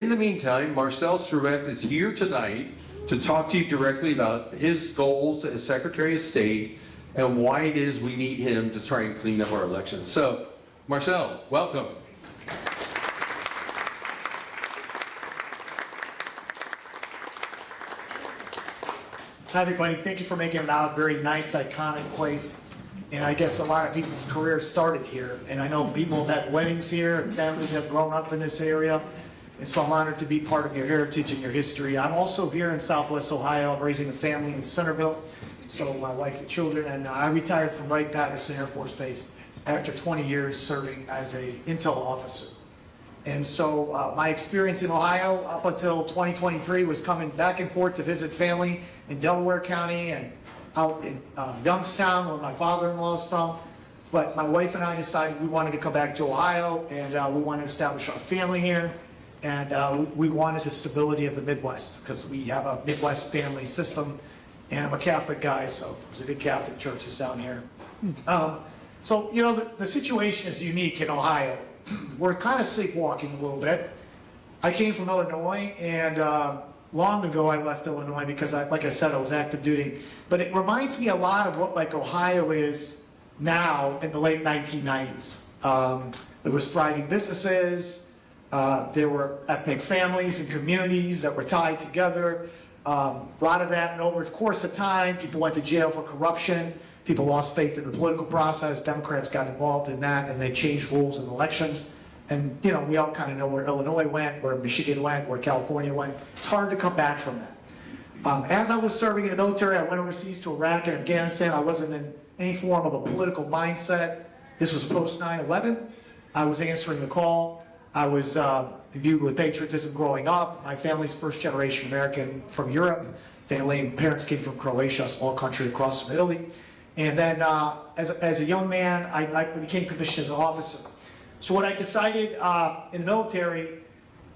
In the meantime, Marcell Strbich is here tonight to talk to you directly about his goals as Secretary of State and why it is we need him to try and clean up our elections. So, Marcell, welcome. Hi everybody, thank you for making it out a very nice, iconic place. And I guess a lot of people's careers started here. And I know people have had weddings here, and families have grown up in this area. And so I'm honored to be part of your heritage and your history. I'm also here in Southwest Ohio. I'm raising a family in Centerville, so my wife and children. And I retired from Wright-Patterson Air Force Base after 20 years serving as an intel officer. And so my experience in Ohio up until 2023 was coming back and forth to visit family in Delaware County and out in Youngstown, where my father-in-law is from. But my wife and I decided we wanted to come back to Ohio, and we wanted to establish our family here. And we wanted the stability of the Midwest, because we have a Midwest family system. And I'm a Catholic guy, so there's a big Catholic churches down here. So, you know, the situation is unique in Ohio. We're kind of sleepwalking a little bit. I came from Illinois, and long ago I left Illinois because, like I said, I was active duty. But it reminds me a lot of what like Ohio is now in the late 1990s. There was thriving businesses. There were ethnic families and communities that were tied together. A lot of that, and over the course of time, people went to jail for corruption. People lost faith in the political process. Democrats got involved in that, and they changed rules in elections. And, you know, we all kind of know where Illinois went, where Michigan went, where California went. It's hard to come back from that. As I was serving in the military, I went overseas to Iraq and Afghanistan. I wasn't in any form of a political mindset. This was post 9/11. I was answering the call. I was imbued with patriotism growing up. My family's first generation American from Europe. Parents came from Croatia, a small country across from Italy. And then as a young man, I became commissioned as an officer. So what I decided in the military,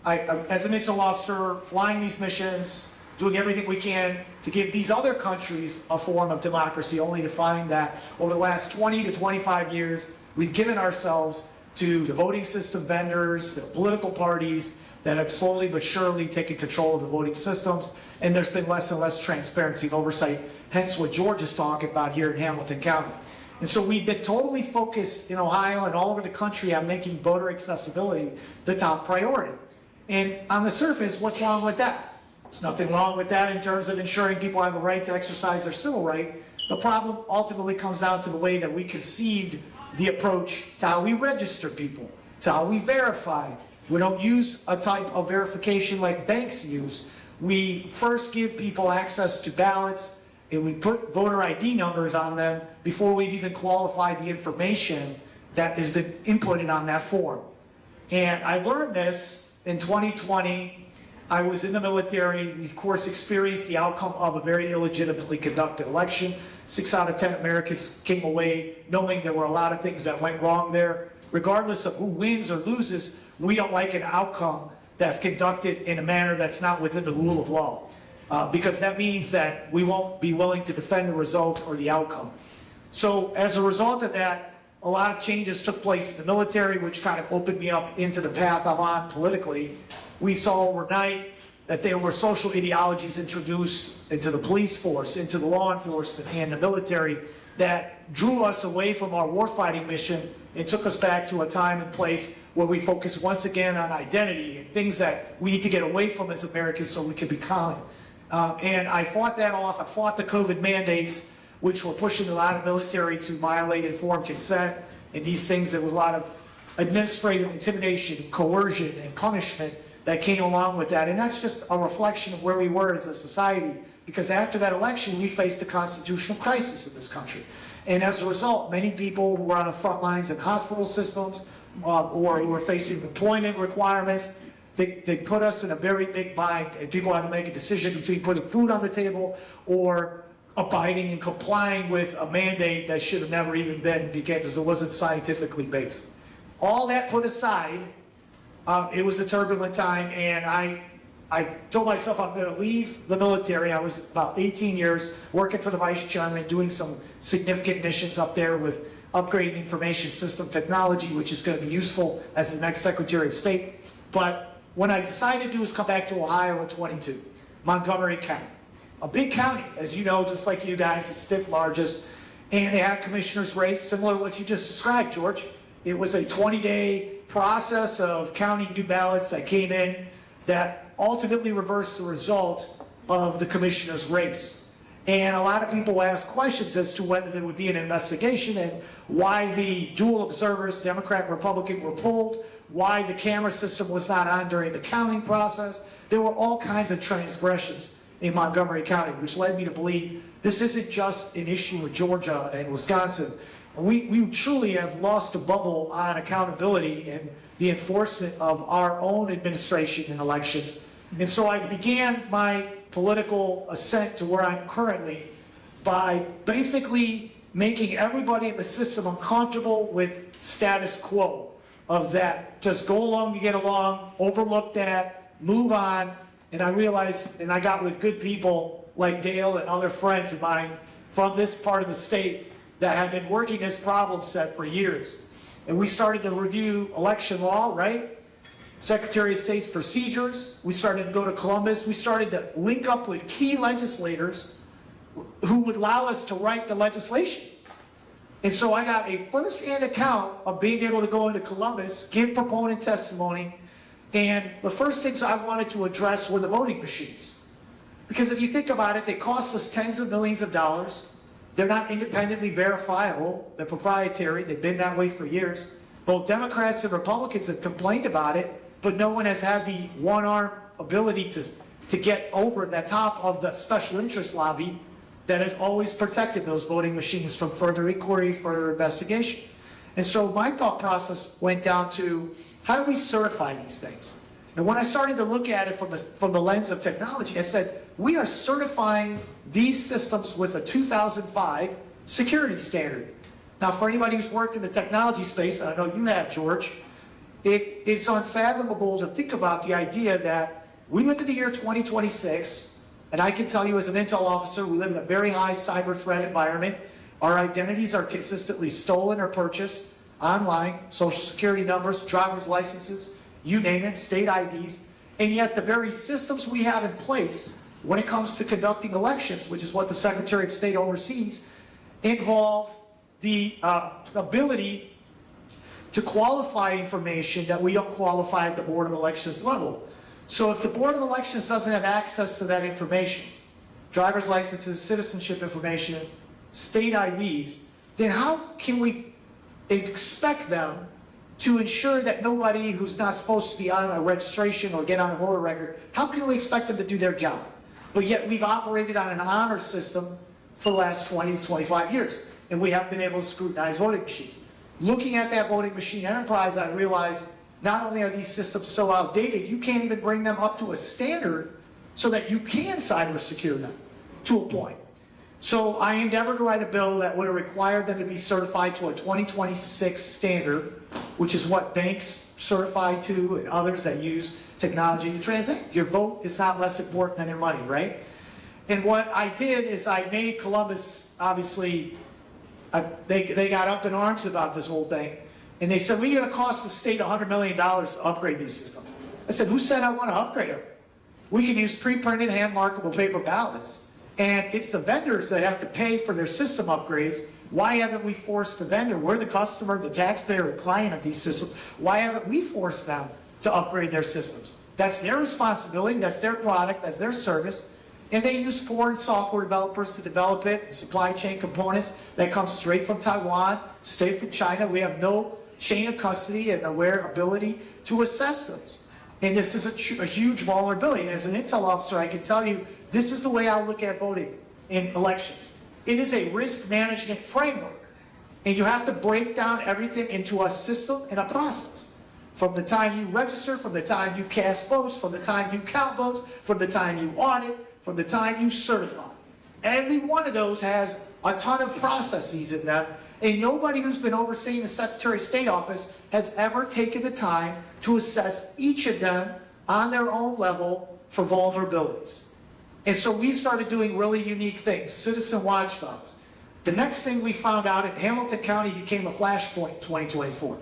as an intel officer, flying these missions, doing everything we can to give these other countries a form of democracy, only to find that over the last 20 to 25 years, we've given ourselves to the voting system vendors, the political parties that have slowly but surely taken control of the voting systems, and there's been less and less transparency and oversight, hence what George is talking about here in Hamilton County. And so we've been totally focused in Ohio and all over the country on making voter accessibility the top priority. And on the surface, what's wrong with that? There's nothing wrong with that in terms of ensuring people have a right to exercise their civil right. The problem ultimately comes down to the way that we conceived the approach to how we register people, to how we verify. We don't use a type of verification like banks use. We first give people access to ballots, and we put voter ID numbers on them before we've even qualified the information that has been inputted on that form. And I learned this in 2020. I was in the military. We, of course, experienced the outcome of a very illegitimately conducted election. 6 out of 10 Americans came away knowing there were a lot of things that went wrong there. Regardless of who wins or loses, we don't like an outcome that's conducted in a manner that's not within the rule of law. Because that means that we won't be willing to defend the result or the outcome. So as a result of that, a lot of changes took place in the military, which kind of opened me up into the path I'm on politically. We saw overnight that there were social ideologies introduced into the police force, into the law enforcement and the military that drew us away from our warfighting mission and took us back to a time and place where we focus once again on identity and things that we need to get away from as Americans so we can be common. And I fought that off. I fought the COVID mandates, which were pushing a lot of military to violate informed consent. And these things, there was a lot of administrative intimidation, coercion, and punishment that came along with that. And that's just a reflection of where we were as a society. Because after that election, we faced a constitutional crisis in this country. And as a result, many people who were on the front lines in hospital systems or who were facing employment requirements, they put us in a very big bind, and people had to make a decision between putting food on the table or abiding and complying with a mandate that should have never even been because it wasn't scientifically based. All that put aside, it was a turbulent time, and I told myself I'm going to leave the military. I was about 18 years working for the vice chairman, doing some significant missions up there with upgrading information system technology, which is going to be useful as the next Secretary of State. But when I decided to do is come back to Ohio in 22, Montgomery County. A big county, as you know, just like you guys, it's fifth largest, and they had a commissioner's race, similar to what you just described, George. It was a 20-day process of counting new ballots that came in that ultimately reversed the result of the commissioner's race. And a lot of people ask questions as to whether there would be an investigation and why the dual observers, Democrat and Republican, were pulled, why the camera system was not on during the counting process. There were all kinds of transgressions in Montgomery County, which led me to believe this isn't just an issue with Georgia and Wisconsin. We truly have lost the bubble on accountability and the enforcement of our own administration in elections. And so I began my political ascent to where I'm currently by basically making everybody in the system uncomfortable with status quo of that. Just go along to get along, overlook that, move on. And I realized, and I got with good people like Dale and other friends of mine from this part of the state that have been working this problem set for years. And we started to review election law, right? Secretary of State's procedures. We started to go to Columbus. We started to link up with key legislators who would allow us to write the legislation. And so I got a first-hand account of being able to go into Columbus, give proponent testimony, and the first things I wanted to address were the voting machines. Because if you think about it, they cost us tens of millions of dollars. They're not independently verifiable. They're proprietary. They've been that way for years. Both Democrats and Republicans have complained about it, but no one has had the one-arm ability to get over the top of the special interest lobby that has always protected those voting machines from further inquiry, further investigation. And so my thought process went down to, how do we certify these things? And when I started to look at it from the lens of technology, I said, we are certifying these systems with a 2005 security standard. Now, for anybody who's worked in the technology space, and I know you have, George, it's unfathomable to think about the idea that we look at the year 2026, and I can tell you as an intel officer, we live in a very high cyber threat environment. Our identities are consistently stolen or purchased online, social security numbers, driver's licenses, you name it, state IDs, and yet the very systems we have in place when it comes to conducting elections, which is what the Secretary of State oversees, involve the ability to qualify information that we don't qualify at the Board of Elections level. So if the Board of Elections doesn't have access to that information, driver's licenses, citizenship information, state IDs, then how can we expect them to ensure that nobody who's not supposed to be on a registration or get on a voter record, how can we expect them to do their job? But yet we've operated on an honor system for the last 20 to 25 years, and we haven't been able to scrutinize voting machines. Looking at that voting machine enterprise, I realized not only are these systems so outdated, you can't even bring them up to a standard so that you can cyber secure them to a point. So I endeavored to write a bill that would have required them to be certified to a 2026 standard, which is what banks certify to and others that use technology to transact. Your vote is not less important than your money, right? And what I did is I made Columbus, obviously, they got up in arms about this whole thing. And they said, we're going to cost the state $100 million to upgrade these systems. I said, who said I want to upgrade them? We can use pre-printed, hand-markable paper ballots. And it's the vendors that have to pay for their system upgrades. Why haven't we forced the vendor? We're the customer, the taxpayer, the client of these systems. Why haven't we forced them to upgrade their systems? That's their responsibility, that's their product, that's their service. And they use foreign software developers to develop it, supply chain components that come straight from Taiwan, straight from China. We have no chain of custody and aware ability to assess those. And this is a huge vulnerability. And as an intel officer, I can tell you, this is the way I look at voting in elections. It is a risk management framework. And you have to break down everything into a system and a process. From the time you register, from the time you cast votes, from the time you count votes, from the time you audit, from the time you certify. Every one of those has a ton of processes in them, and nobody who's been overseeing the Secretary of State office has ever taken the time to assess each of them on their own level for vulnerabilities. And so we started doing really unique things, citizen watchdogs. The next thing we found out, Hamilton County became a flashpoint in 2024.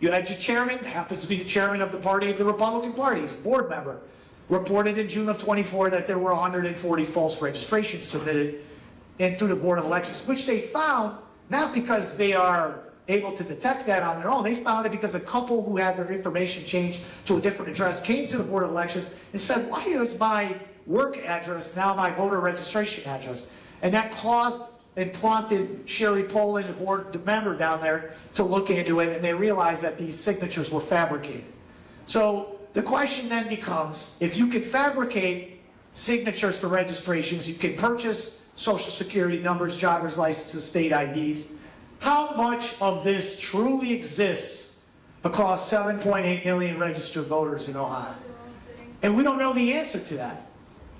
You had your chairman, happens to be the chairman of the party of the Republican Party, he's a board member, reported in June of 24 that there were 140 false registrations submitted in through the Board of Elections, which they found not because they are able to detect that on their own. They found it because a couple who had their information changed to a different address came to the Board of Elections and said, why is my work address now my voter registration address? And that caused and prompted Sherry Poland, the board member down there, to look into it, and they realized that these signatures were fabricated. So the question then becomes, if you can fabricate signatures for registrations, you can purchase social security numbers, driver's licenses, state IDs, how much of this truly exists across 7.8 million registered voters in Ohio? And we don't know the answer to that.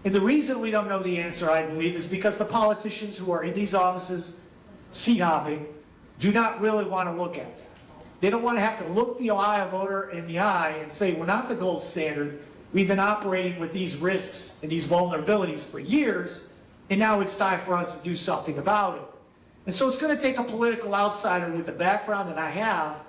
And the reason we don't know the answer, I believe, is because the politicians who are in these offices, seat hopping, do not really want to look at that. They don't want to have to look the Ohio voter in the eye and say, we're not the gold standard. We've been operating with these risks and these vulnerabilities for years, and now it's time for us to do something about it. And so it's going to take a political outsider with the background that I have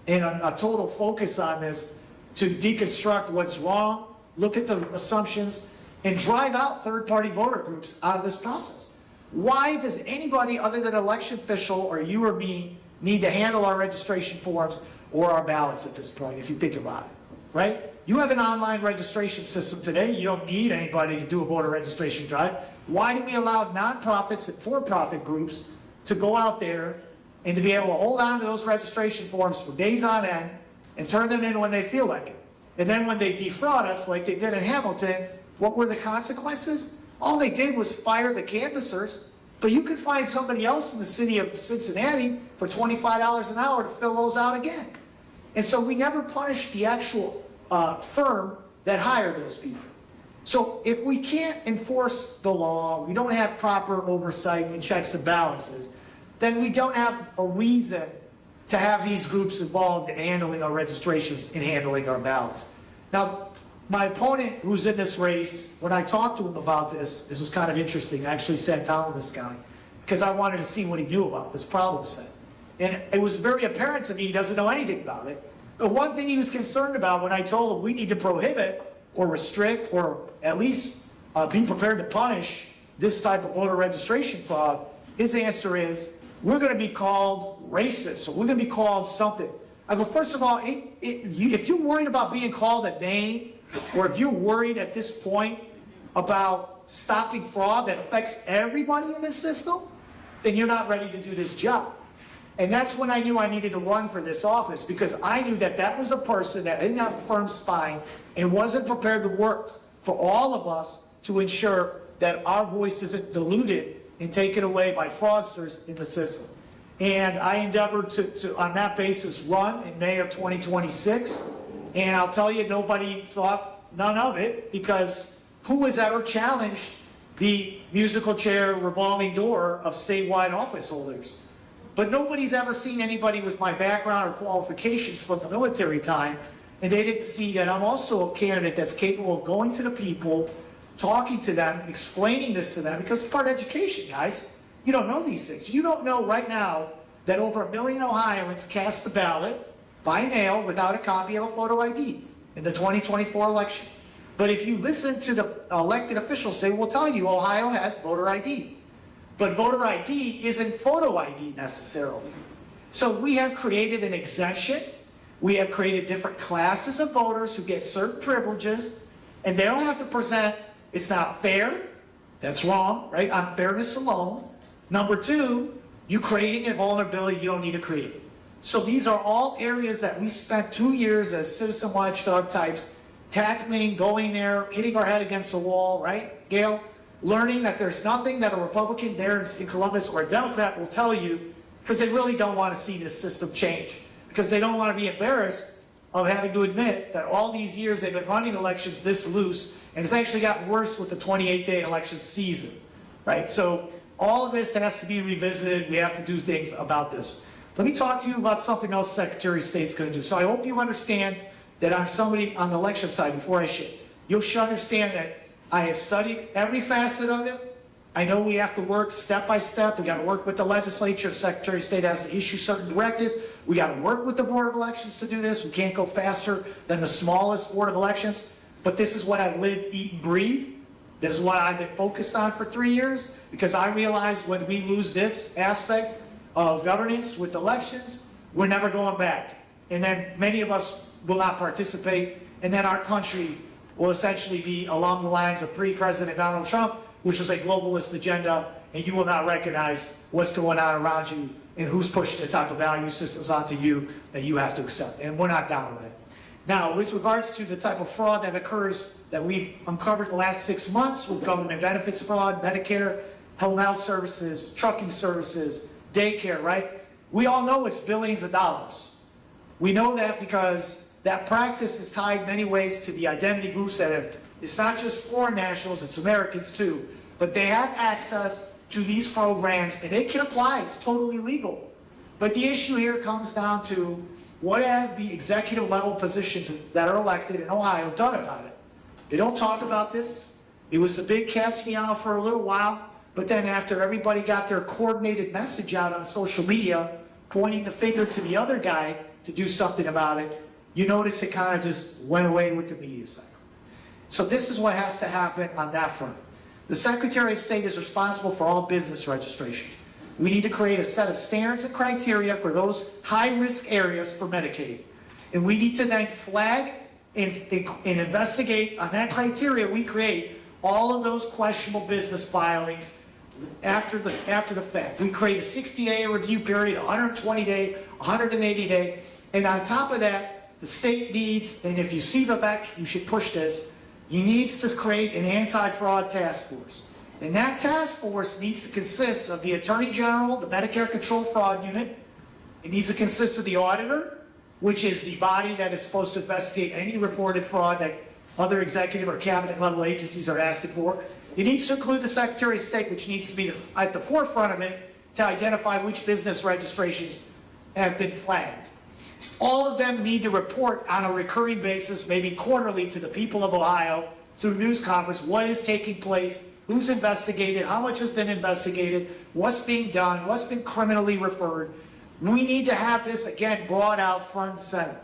and a total focus on this to deconstruct what's wrong, look at the assumptions, and drive out third-party voter groups out of this process. Why does anybody other than an election official or you or me need to handle our registration forms or our ballots at this point, if you think about it, right? You have an online registration system today. You don't need anybody to do a voter registration drive. Why do we allow nonprofits and for-profit groups to go out there and to be able to hold on to those registration forms for days on end and turn them in when they feel like it? And then when they defraud us, like they did in Hamilton, what were the consequences? All they did was fire the canvassers, but you could find somebody else in the city of Cincinnati for $25 an hour to fill those out again. And so we never punished the actual firm that hired those people. So if we can't enforce the law, we don't have proper oversight and checks and balances, then we don't have a reason to have these groups involved in handling our registrations and handling our ballots. Now, my opponent who's in this race, when I talked to him about this was kind of interesting. I actually sat down with this guy because I wanted to see what he knew about this problem set. And it was very apparent to me he doesn't know anything about it. But one thing he was concerned about when I told him we need to prohibit or restrict or at least be prepared to punish this type of voter registration fraud, his answer is, we're going to be called racist, or we're going to be called something. I go, first of all, if you're worried about being called a name, or if you're worried at this point about stopping fraud that affects everybody in this system, then you're not ready to do this job. And that's when I knew I needed to run for this office, because I knew that that was a person that didn't have a firm spine and wasn't prepared to work for all of us to ensure that our voice isn't diluted and taken away by fraudsters in the system. And I endeavored to on that basis, run in May of 2026. And I'll tell you, nobody thought none of it, because who has ever challenged the musical chair revolving door of statewide office holders? But nobody's ever seen anybody with my background or qualifications from the military time, and they didn't see that I'm also a candidate that's capable of going to the people, talking to them, explaining this to them, because it's part of education, guys. You don't know these things. You don't know right now that over 1 million Ohioans cast the ballot by mail without a copy of a photo ID in the 2024 election. But if you listen to the elected officials, they will tell you Ohio has voter ID. But voter ID isn't photo ID necessarily. So we have created an exemption. We have created different classes of voters who get certain privileges, and they don't have to present. It's not fair. That's wrong, right? On fairness alone. Number two, you're creating a vulnerability you don't need to create. So these are all areas that we spent 2 years as citizen watchdog types tackling, going there, hitting our head against the wall, right, Gail? Learning that there's nothing that a Republican there in Columbus or a Democrat will tell you, because they really don't want to see this system change. Because they don't want to be embarrassed of having to admit that all these years they've been running elections this loose, and it's actually gotten worse with the 28-day election season, right? So all of this has to be revisited. We have to do things about this. Let me talk to you about something else Secretary of State's going to do. So I hope you understand that I'm somebody on the election side before I should. You should understand that I have studied every facet of it. I know we have to work step by step. We got to work with the legislature. The Secretary of State has to issue certain directives. We got to work with the Board of Elections to do this. We can't go faster than the smallest Board of Elections. But this is what I live, eat, and breathe. This is what I've been focused on for 3 years, because I realize when we lose this aspect of governance with elections, we're never going back. And then many of us will not participate, and then our country will essentially be along the lines of pre-President Donald Trump, which was a globalist agenda, and you will not recognize what's going on around you and who's pushing the type of value systems onto you that you have to accept. And we're not down with it. Now, with regards to the type of fraud that occurs that we've uncovered the last 6 months with government benefits fraud, Medicare, health services, trucking services, daycare, right? We all know it's billions of dollars. We know that because that practice is tied in many ways to the identity groups that have, it's not just foreign nationals, it's Americans too, but they have access to these programs and they can apply, it's totally legal. But the issue here comes down to what have the executive level positions that are elected in Ohio done about it? They don't talk about this. It was a big cat's meow for a little while, but then after everybody got their coordinated message out on social media, pointing the finger to the other guy to do something about it, you notice it kind of just went away with the media cycle. So this is what has to happen on that front. The Secretary of State is responsible for all business registrations. We need to create a set of standards and criteria for those high-risk areas for Medicaid. And we need to then flag and investigate on that criteria we create all of those questionable business filings after the fact. We create a 60-day review period, 120-day, 180-day, and on top of that, the state needs, and if you see Vivek, you should push this, he needs to create an anti-fraud task force. And that task force needs to consist of the Attorney General, the Medicare Control Fraud Unit. It needs to consist of the auditor, which is the body that is supposed to investigate any reported fraud that other executive or cabinet level agencies are asking for. It needs to include the Secretary of State, which needs to be at the forefront of it to identify which business registrations have been flagged. All of them need to report on a recurring basis, maybe quarterly, to the people of Ohio through news conference, what is taking place, who's investigated, how much has been investigated, what's being done, what's been criminally referred. We need to have this, again, brought out front and center.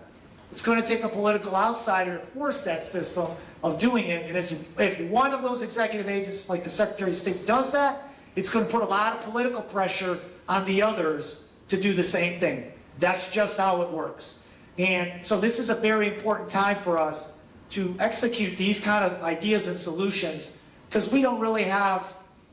It's going to take a political outsider to force that system of doing it. And if one of those executive agencies, like the Secretary of State, does that, it's going to put a lot of political pressure on the others to do the same thing. That's just how it works. And so this is a very important time for us to execute these kind of ideas and solutions, because we don't really have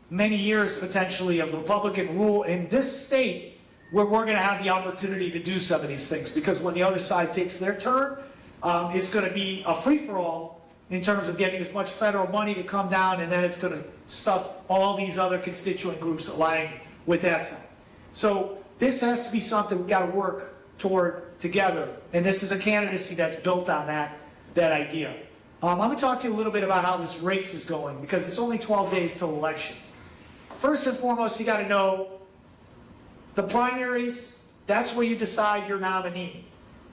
many years potentially of Republican rule in this state where we're going to have the opportunity to do some of these things, because when the other side takes their turn, it's going to be a free-for-all in terms of getting as much federal money to come down, and then it's going to stuff all these other constituent groups aligning with that side. So this has to be something we've got to work toward together, and this is a candidacy that's built on that idea. I'm going to talk to you a little bit about how this race is going, because it's only 12 days till election. First and foremost, you got to know the primaries, that's where you decide your nominee.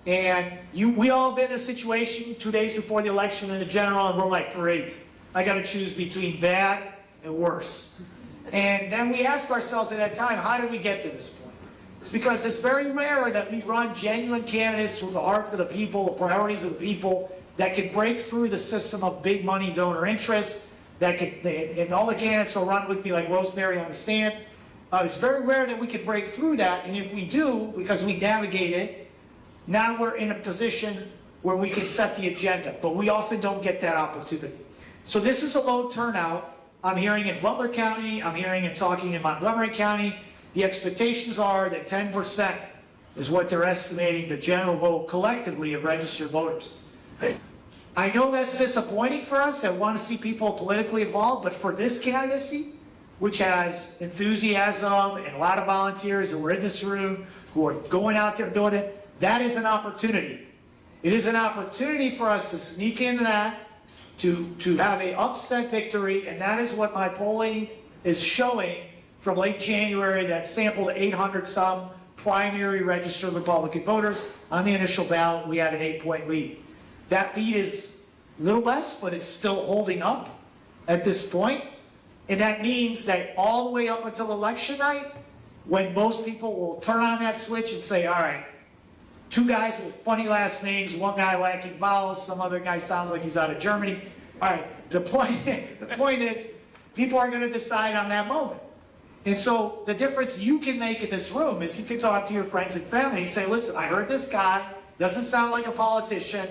And we all been in a situation 2 days before the election in the general, and we're like, great, I got to choose between bad and worse. And then we ask ourselves at that time, how did we get to this point? It's because it's very rare that we run genuine candidates from the heart of the people, the priorities of the people, that can break through the system of big money donor interests, and all the candidates will run with me like Rosemary on the stand. It's very rare that we can break through that, and if we do, because we navigate it, now we're in a position where we can set the agenda, but we often don't get that opportunity. So this is a low turnout. I'm hearing in Butler County, I'm hearing and talking in Montgomery County, the expectations are that 10% is what they're estimating the general vote collectively of registered voters. I know that's disappointing for us that want to see people politically involved, but for this candidacy, which has enthusiasm and a lot of volunteers who are in this room, who are going out there doing it, that is an opportunity. It is an opportunity for us to sneak into that, to have an upset victory, and that is what my polling is showing from late January that sampled 800-some primary registered Republican voters. On the initial ballot, we had an 8-point lead. That lead is a little less, but it's still holding up at this point. And that means that all the way up until election night, when most people will turn on that switch and say, all right, two guys with funny last names, one guy lacking vowels, some other guy sounds like he's out of Germany. All right, the point is, people are going to decide on that moment. And so the difference you can make in this room is you can talk to your friends and family and say, listen, I heard this guy, doesn't sound like a politician.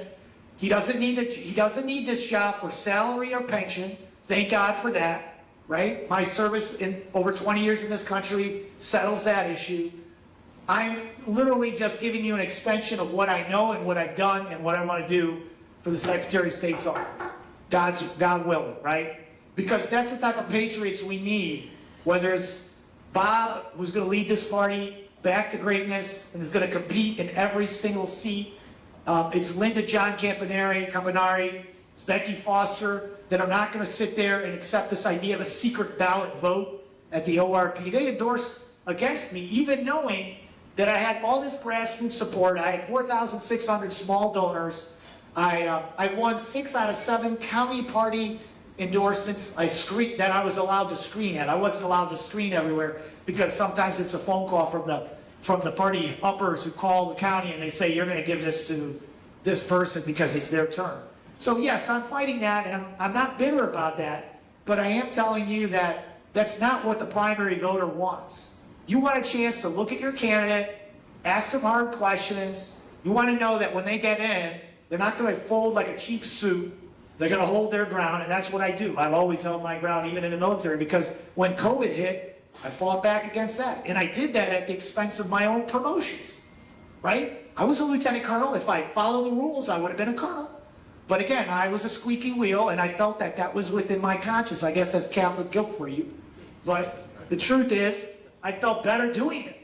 He doesn't need this job for salary or pension. Thank God for that, right? My service in over 20 years in this country settles that issue. I'm literally just giving you an extension of what I know and what I've done and what I want to do for the Secretary of State's office. God willing, right? Because that's the type of patriots we need, whether it's Bob, who's going to lead this party back to greatness and is going to compete in every single seat. It's Linda John Campanari, it's Becky Foster, that are not going to sit there and accept this idea of a secret ballot vote at the ORP. They endorsed against me, even knowing that I had all this grassroots support. I had 4,600 small donors. I won 6 out of 7 county party endorsements that I was allowed to screen at. I wasn't allowed to screen everywhere because sometimes it's a phone call from the party uppers who call the county and they say, you're going to give this to this person because it's their turn. So yes, I'm fighting that, and I'm not bitter about that, but I am telling you that that's not what the primary voter wants. You want a chance to look at your candidate, ask them hard questions. You want to know that when they get in, they're not going to fold like a cheap suit. They're going to hold their ground, and that's what I do. I've always held my ground, even in the military, because when COVID hit, I fought back against that. And I did that at the expense of my own promotions, right? I was a lieutenant colonel. If I followed the rules, I would have been a colonel. But again, I was a squeaky wheel, and I felt that that was within my conscience. I guess that's Catholic guilt for you. But the truth is, I felt better doing it.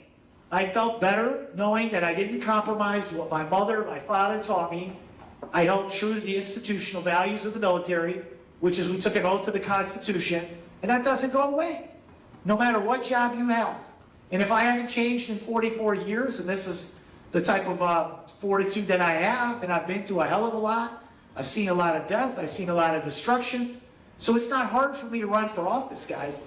I felt better knowing that I didn't compromise what my mother, my father taught me. I held true to the institutional values of the military, which is we took an oath to the Constitution, and that doesn't go away, no matter what job you have. And if I haven't changed in 44 years, and this is the type of fortitude that I have, and I've been through a hell of a lot, I've seen a lot of death, I've seen a lot of destruction, so it's not hard for me to run for office, guys.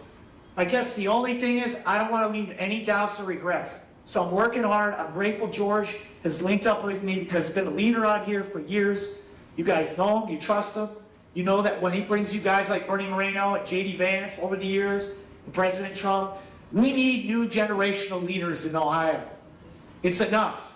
I guess the only thing is I don't want to leave any doubts or regrets. So I'm working hard. I'm grateful George has linked up with me because he's been a leader out here for years. You guys know him, you trust him. You know that when he brings you guys like Bernie Moreno and J.D. Vance over the years, and President Trump, we need new generational leaders in Ohio. It's enough.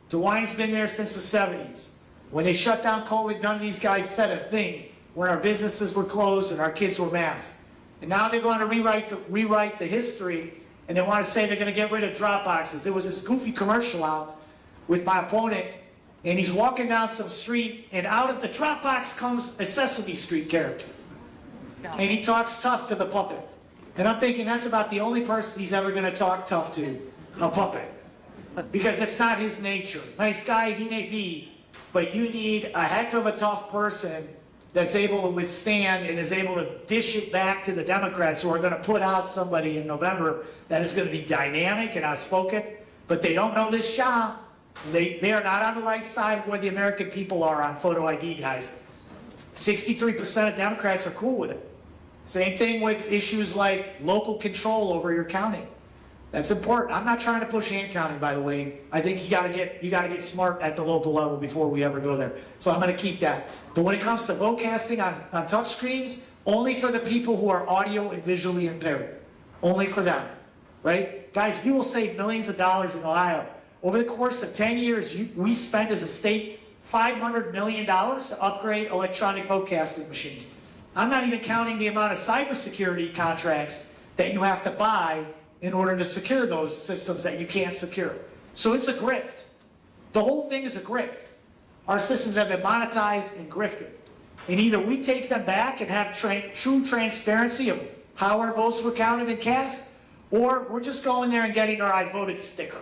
DeWine's been there since the 70s. When they shut down COVID, none of these guys said a thing when our businesses were closed and our kids were masked. And now they want to rewrite the history, and they want to say they're going to get rid of drop boxes. There was this goofy commercial out with my opponent, and he's walking down some street, and out of the drop box comes a Sesame Street character. And he talks tough to the puppet. And I'm thinking that's about the only person he's ever going to talk tough to, a puppet. Because that's not his nature. Nice guy he may be, but you need a heck of a tough person that's able to withstand and is able to dish it back to the Democrats who are going to put out somebody in November that is going to be dynamic and outspoken, but they don't know this job. They are not on the right side of where the American people are on photo ID, guys. 63% of Democrats are cool with it. Same thing with issues like local control over your county. That's important. I'm not trying to push hand counting, by the way. I think you got to get smart at the local level before we ever go there. So I'm going to keep that. But when it comes to vote casting on touch screens, only for the people who are audio and visually impaired. Only for them, right? Guys, we will save millions of dollars in Ohio. Over the course of 10 years, we spent as a state $500 million to upgrade electronic vote casting machines. I'm not even counting the amount of cybersecurity contracts that you have to buy in order to secure those systems that you can't secure. So it's a grift. The whole thing is a grift. Our systems have been monetized and grifted. And either we take them back and have true transparency of how our votes were counted and cast, or we're just going there and getting our I voted sticker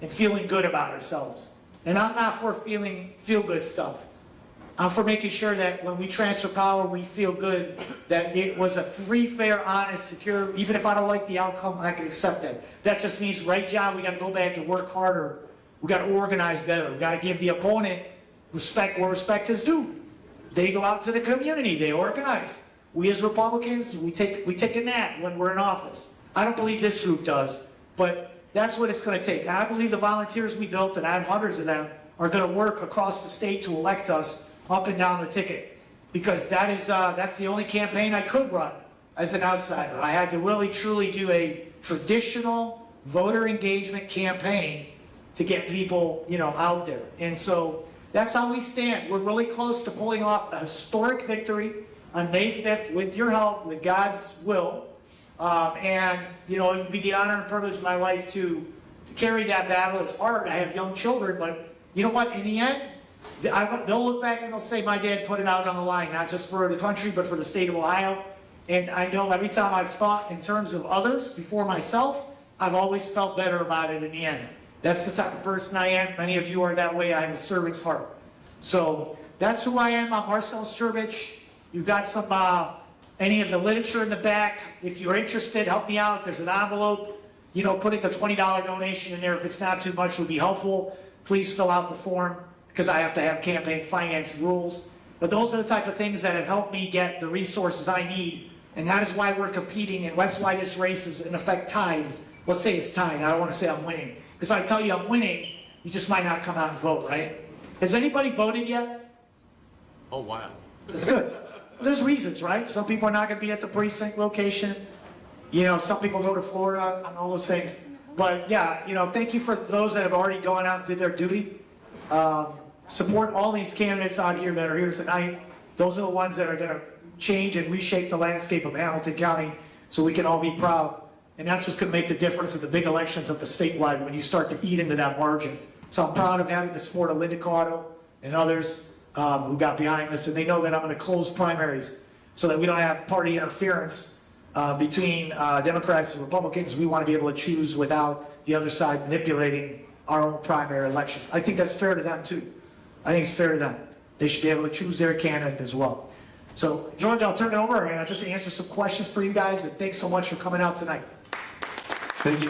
and feeling good about ourselves. And I'm not for feel-good stuff. I'm for making sure that when we transfer power, we feel good, that it was a free, fair, honest, secure. Even if I don't like the outcome, I can accept that. That just means, right job, we got to go back and work harder. We got to organize better. We got to give the opponent respect where respect is due. They go out to the community, they organize. We as Republicans, we take a nap when we're in office. I don't believe this group does, but that's what it's going to take. And I believe the volunteers we built, and I have hundreds of them, are going to work across the state to elect us up and down the ticket. Because that's the only campaign I could run as an outsider. I had to really truly do a traditional voter engagement campaign to get people, out there. And so that's how we stand. We're really close to pulling off a historic victory on May 5th with your help, with God's will. And it would be the honor and privilege of my life to carry that battle. It's hard. I have young children, but you know what? In the end, they'll look back and they'll say, my dad put it out on the line, not just for the country, but for the state of Ohio. And I know every time I've thought in terms of others before myself, I've always felt better about it in the end. That's the type of person I am. Many of you are that way. I have a servant's heart. So that's who I am. I'm Marcell Strbich. You've got some, any of the literature in the back. If you're interested, help me out. There's an envelope. Putting a $20 donation in there, if it's not too much, would be helpful. Please fill out the form because I have to have campaign finance rules. But those are the type of things that have helped me get the resources I need. And that is why we're competing, and that's why this race is in effect tied. Let's say it's tied. I don't want to say I'm winning. Because if I tell you I'm winning, you just might not come out and vote, right? Has anybody voted yet? Oh, wow. That's good. There's reasons, right? Some people are not going to be at the precinct location. Some people go to Florida and all those things. But yeah, thank you for those that have already gone out and did their duty. Support all these candidates out here that are here tonight. Those are the ones that are going to change and reshape the landscape of Hamilton County so we can all be proud. And that's what's going to make the difference in the big elections of the statewide when you start to eat into that margin. So I'm proud of having the support of Linda Cotto and others who got behind this. And they know that I'm going to close primaries so that we don't have party interference between Democrats and Republicans. We want to be able to choose without the other side manipulating our own primary elections. I think that's fair to them too. I think it's fair to them. They should be able to choose their candidate as well. So, George, I'll turn it over and I'll just answer some questions for you guys. And thanks so much for coming out tonight. Thank you.